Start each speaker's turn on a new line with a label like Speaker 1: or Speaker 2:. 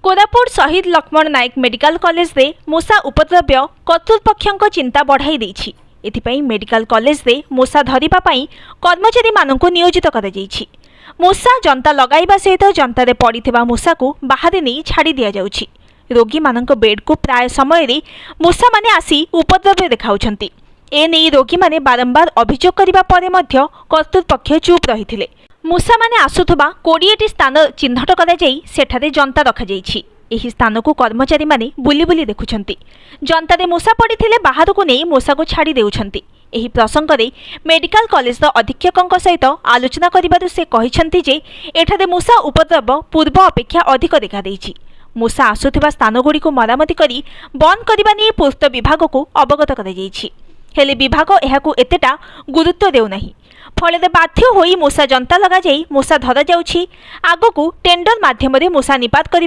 Speaker 1: कोरापुट शहीद लक्ष्मण नायक medical college रे मूषा उपद्रव्य कर्तृपक्षों चिंता बढ़ाई देछि। एथिपाई मेडिकल कॉलेज रे मूषा धरिबा पई कर्मचारी माननकु नियोजित करा जाइछि। मूषा जंता लगाइबा सहित जंतारे पड़िथिबा मूषा को बाहर नहीं छाड़ी दिया जाउछि। रोगी माननक बेड को प्राय समय रे मूषा माने आसी उपद्रव्य देखाउछंती। ए नै रोगी माने बारंबार अभियोग करिबा परे मध्य कर्तृपक्ष चुप रहिथिले। मूषा माने आसुथबा 20टी स्थान चिन्हट करा जाई सेठारे जंता रखा जाइछि। एही स्थान को कर्मचारी माने बुली बुली देखुछंती। जंतारे मूषा पड़िथिले बाहर को नै मूषा को छाड़ी देउछंती। एही प्रसंग रे मेडिकल कॉलेज अधीक्षकों सहित आलोचना करिबारु से कहिछंती जे एठारे मूषा उपद्रव पूर्व अपेक्षा अधिक देखा देइछि। मूषा आसुथिबा स्थान गुडी को मरामती करी बंद करिबा नै पूर्त विभाग को अवगत करा जाइछि। हेले विभाग एहाकु एतेटा गुरुत्व देउ नाही। फଳରେ बाध्य होई मूषा जंता लगा जाई मूषा धरा जाउछि। आगकु टेंडर माध्यम रे मूषा निपात करि